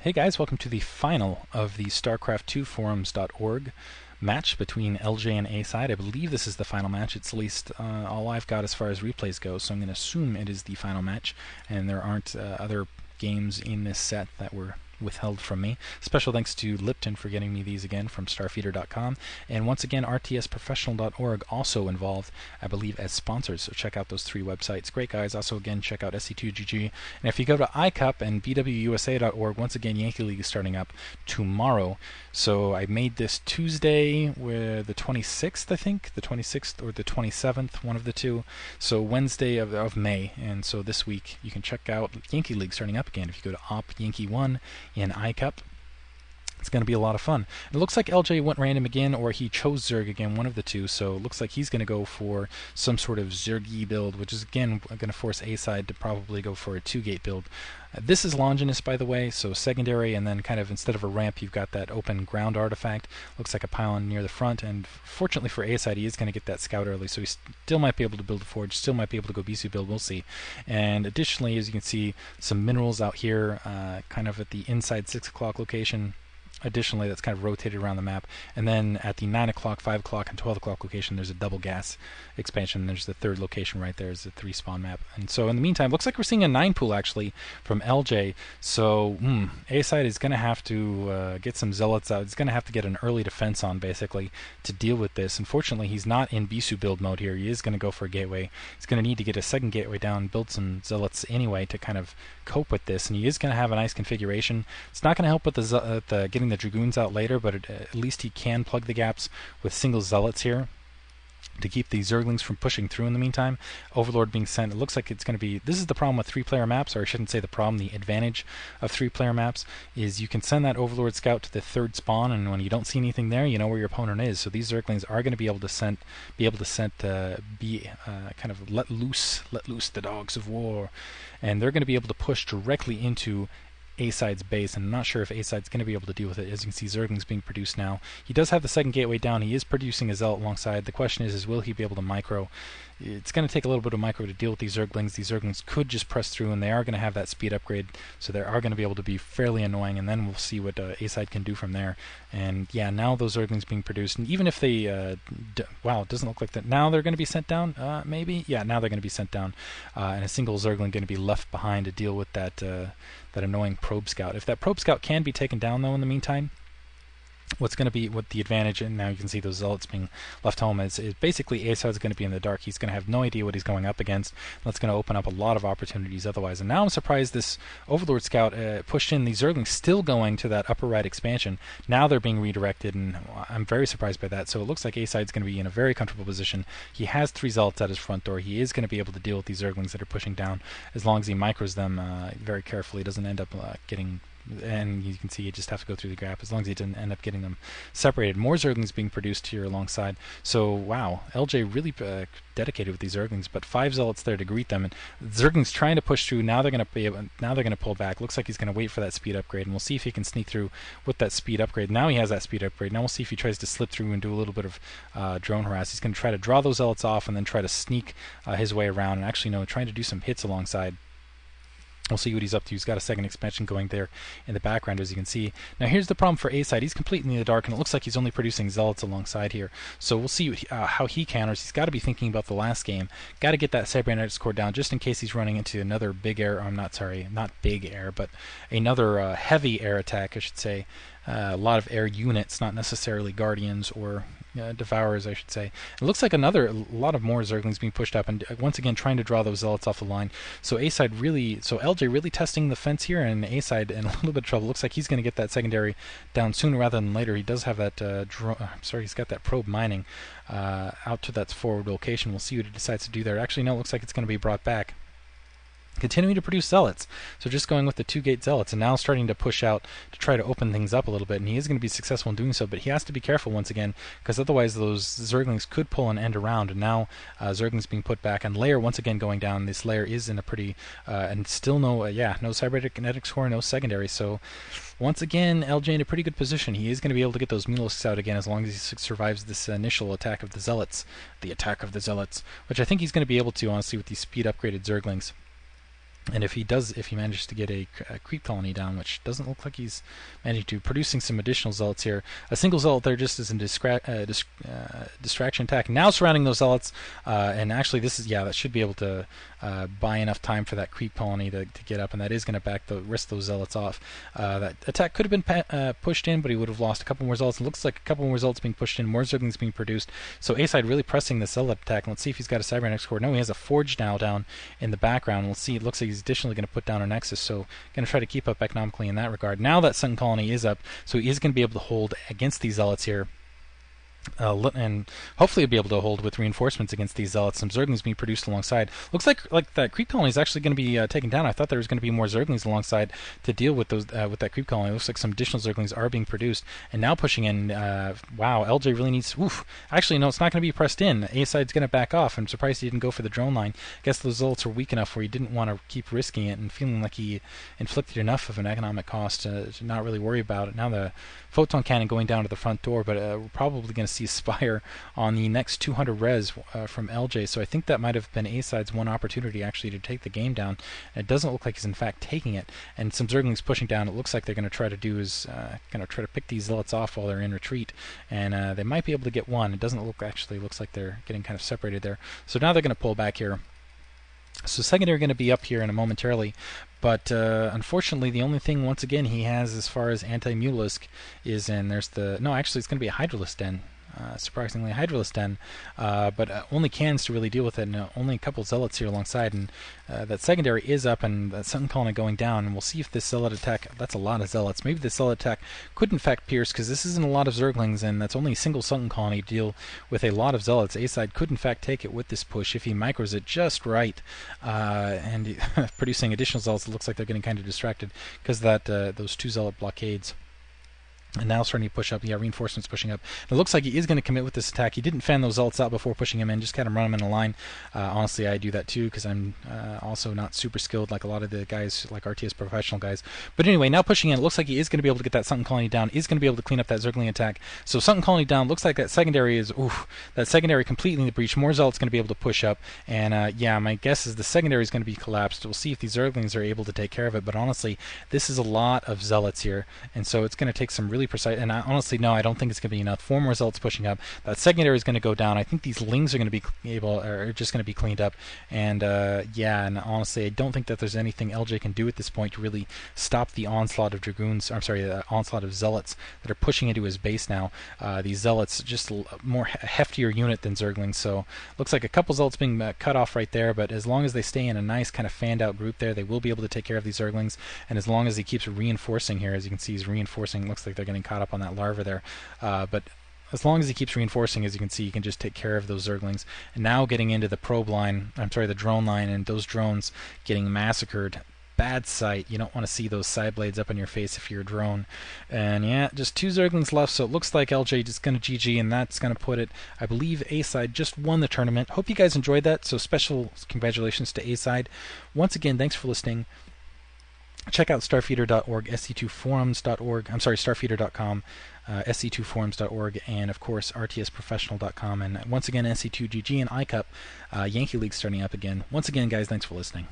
Hey guys, welcome to the final of the StarCraft2Forums.org match between LJ and A-Side. I believe this is the final match. It's at least all I've got as far as replays go, so I'm going to assume it is the final match, and there aren't other games in this set that were withheld from me. Special thanks to Lipton for getting me these again from starfeeder.com, and once again rtsprofessional.org also involved, I believe, as sponsors, so check out those three websites. Great guys. Also again check out SC2GG, and if you go to iCup and bwusa.org, once again Yankee League is starting up tomorrow. So I made this Tuesday with the 26th, I think, the 26th or the 27th, one of the two, so Wednesday of May, and so this week you can check out Yankee League starting up again. If you go to Op Yankee 1 in iCup, it's going to be a lot of fun. It looks like LJ went random again, or he chose Zerg again, one of the two, so it looks like he's going to go for some sort of Zergy build, which is again going to force A-Side to probably go for a 2-gate build. This is Longinus, by the way, so secondary, and then kind of instead of a ramp you've got that open ground artifact. Looks like a pylon near the front, and fortunately for A-Side he is going to get that scout early, so he still might be able to build a forge, still might be able to go BC build, we'll see. And additionally, as you can see, some minerals out here, kind of at the inside 6 o'clock location. Additionally, that's kind of rotated around the map. And then at the 9 o'clock, 5 o'clock, and 12 o'clock location, there's a double gas expansion. There's the third location right there, is a 3 spawn map. And so in the meantime, looks like we're seeing a 9 pool actually from LJ. So A-Side is going to have to get some zealots out. He's going to have to get an early defense on basically to deal with this. Unfortunately, he's not in Bisu build mode here. He is going to go for a gateway. He's going to need to get a second gateway down, build some zealots anyway to kind of cope with this. And he is going to have a nice configuration. It's not going to help with the getting the Dragoons out later, but at least he can plug the gaps with single zealots here to keep the Zerglings from pushing through in the meantime. Overlord being sent, it looks like it's going to be, this is the problem with 3-player maps, or I shouldn't say the problem, the advantage of 3-player maps, is you can send that Overlord scout to the third spawn, and when you don't see anything there, you know where your opponent is. So these Zerglings are going to be able to kind of let loose the dogs of war, and they're going to be able to push directly into A-Side's base, and I'm not sure if A-Side's going to be able to deal with it. As you can see, Zerglings being produced now. He does have the second gateway down. He is producing a Zealot alongside. The question is will he be able to micro? It's going to take a little bit of micro to deal with these Zerglings. These Zerglings could just press through, and they are going to have that speed upgrade, so they are going to be able to be fairly annoying, and then we'll see what A-Side can do from there. And yeah, now those Zerglings being produced, and even if they, wow, it doesn't look like that. Now they're going to be sent down, maybe? Yeah, now they're going to be sent down, and a single Zergling going to be left behind to deal with that annoying probe scout. If that probe scout can be taken down, though, in the meantime, what's going to be what the advantage, and now you can see those zealots being left home, is basically A-Side's going to be in the dark. He's going to have no idea what he's going up against. That's going to open up a lot of opportunities otherwise. And now I'm surprised this Overlord scout pushed in. These Zerglings still going to that upper right expansion. Now they're being redirected, and I'm very surprised by that. So it looks like A-Side's going to be in a very comfortable position. He has 3 zealots at his front door. He is going to be able to deal with these Zerglings that are pushing down as long as he micros them very carefully. Doesn't end up getting, and you can see you just have to go through the gap as long as he didn't end up getting them separated. More Zerglings being produced here alongside. So wow, LJ really dedicated with these Zerglings, but 5 zealots there to greet them, and Zerglings trying to push through. Now they're going to pull back. Looks like he's going to wait for that speed upgrade, and we'll see if he can sneak through with that speed upgrade. Now he has that speed upgrade. Now we'll see if he tries to slip through and do a little bit of drone harass. He's going to try to draw those zealots off and then try to sneak his way around, and actually trying to do some hits alongside. We'll see what he's up to. He's got a second expansion going there in the background, as you can see. Now here's the problem for A-Side. He's completely in the dark, and it looks like he's only producing zealots alongside here. So we'll see how he counters. He's got to be thinking about the last game. Got to get that cybernetics core down just in case he's running into another big air. Not big air, but another heavy air attack, I should say. A lot of air units, not necessarily guardians or devourers, I should say. It looks like a lot of more Zerglings being pushed up, and once again trying to draw those zealots off the line. So LJ really testing the fence here, and A-Side in a little bit of trouble. Looks like he's going to get that secondary down sooner rather than later. He does have that he's got that probe mining out to that forward location. We'll see what he decides to do there. Actually, no, it looks like it's going to be brought back. Continuing to produce zealots, so just going with the 2-gate zealots, and now starting to push out to try to open things up a little bit, and he is going to be successful in doing so, but he has to be careful once again, because otherwise those Zerglings could pull an end around, and now Zerglings being put back, and layer once again going down. This layer is in a pretty, and still no cybernetics core, no secondary, so once again LJ in a pretty good position. He is going to be able to get those Mulisks out again as long as he survives this initial attack of the Zealots, which I think he's going to be able to, honestly, with these speed upgraded Zerglings. And if he manages to get a creep colony down, which doesn't look like he's managing to, producing some additional zealots here. A single zealot there just as a distraction attack. Now surrounding those zealots, and actually this is, that should be able to buy enough time for that creep colony to get up, and that is going to back the rest of those zealots off. That attack could have been pushed in, but he would have lost a couple more zealots. It looks like a couple more zealots being pushed in, more zerglings being produced. So A-side really pressing the zealot attack. Let's see if he's got a cybernetics core. No, he has a forge now down in the background. We'll see. It looks like he's additionally going to put down a nexus, so going to try to keep up economically in that regard. Now that Sun Colony is up, so he is going to be able to hold against these zealots here. And hopefully he'll be able to hold with reinforcements against these zealots. Some zerglings being produced alongside. Looks like that creep colony is actually going to be taken down. I thought there was going to be more zerglings alongside to deal with those with that creep colony. It looks like some additional zerglings are being produced, and now pushing in. Wow, LJ really needs. Oof. Actually, no, it's not going to be pressed in. A side's going to back off. I'm surprised he didn't go for the drone line. I guess those zealots are weak enough where he didn't want to keep risking it, and feeling like he inflicted enough of an economic cost to not really worry about it. Now the photon cannon going down to the front door, but we're probably going to see a Spire on the next 200 res from LJ, so I think that might have been A-side's one opportunity actually to take the game down. And it doesn't look like he's in fact taking it, and some zerglings pushing down. It looks like they're going to try to do is going to try to pick these zealots off while they're in retreat, and they might be able to get one. It doesn't look, actually looks like they're getting kind of separated there. So now they're going to pull back here. So secondary going to be up here in a momentarily, but unfortunately the only thing once again he has as far as anti-Mulisk is, and there's the, no, actually it's going to be a Hydralisk Den. Surprisingly, Hydralisk Den, but only cans to really deal with it, and only a couple zealots here alongside, and that secondary is up, and that Sun Colony going down, and we'll see if this zealot attack, that's a lot of zealots, maybe this zealot attack could in fact pierce, because this isn't a lot of zerglings, and that's only a single Sun Colony to deal with a lot of zealots. A-side could in fact take it with this push if he micros it just right, and producing additional zealots. It looks like they're getting kind of distracted because that those two zealot blockades. And now starting to push up, reinforcements pushing up. It looks like he is going to commit with this attack. He didn't fan those zealots out before pushing him in, just kind of run them in a line. Honestly, I do that too, because I'm also not super skilled like a lot of the guys, like RTS professional guys. But anyway, now pushing in, it looks like he is going to be able to get that Sunken Colony down, is going to be able to clean up that Zergling attack. So Sunken Colony down, looks like that secondary is, that secondary completely in the breach. More zealots going to be able to push up, and yeah, my guess is the secondary is going to be collapsed. We'll see if these Zerglings are able to take care of it, but honestly, this is a lot of zealots here, and so it's going to take some really precise, and honestly, no, I don't think it's going to be enough. 4 more zealots pushing up. That secondary is going to go down. I think these lings are going to be just going to be cleaned up. And yeah, and honestly, I don't think that there's anything LJ can do at this point to really stop the onslaught of dragoons. I'm sorry, the onslaught of zealots that are pushing into his base now. These zealots just a more heftier unit than zerglings. So looks like a couple zealots being cut off right there. But as long as they stay in a nice kind of fanned out group there, they will be able to take care of these zerglings. And as long as he keeps reinforcing here, as you can see, he's reinforcing. Looks like they're getting caught up on that larva there, but as long as he keeps reinforcing, as you can see, he can just take care of those zerglings. And now getting into the probe line, I'm sorry, the drone line, and those drones getting massacred. Bad sight. You don't want to see those side blades up in your face if you're a drone. And yeah, just 2 zerglings left, so it looks like LJ is going to GG, and that's going to put it, I believe A-side just won the tournament. Hope you guys enjoyed that, so special congratulations to A-side. Once again, thanks for listening. Check out starfeeder.org, sc2forums.org, I'm sorry, starfeeder.com, sc2forums.org, and of course rtsprofessional.com. And once again, SC2GG and iCup, Yankee League starting up again. Once again, guys, thanks for listening.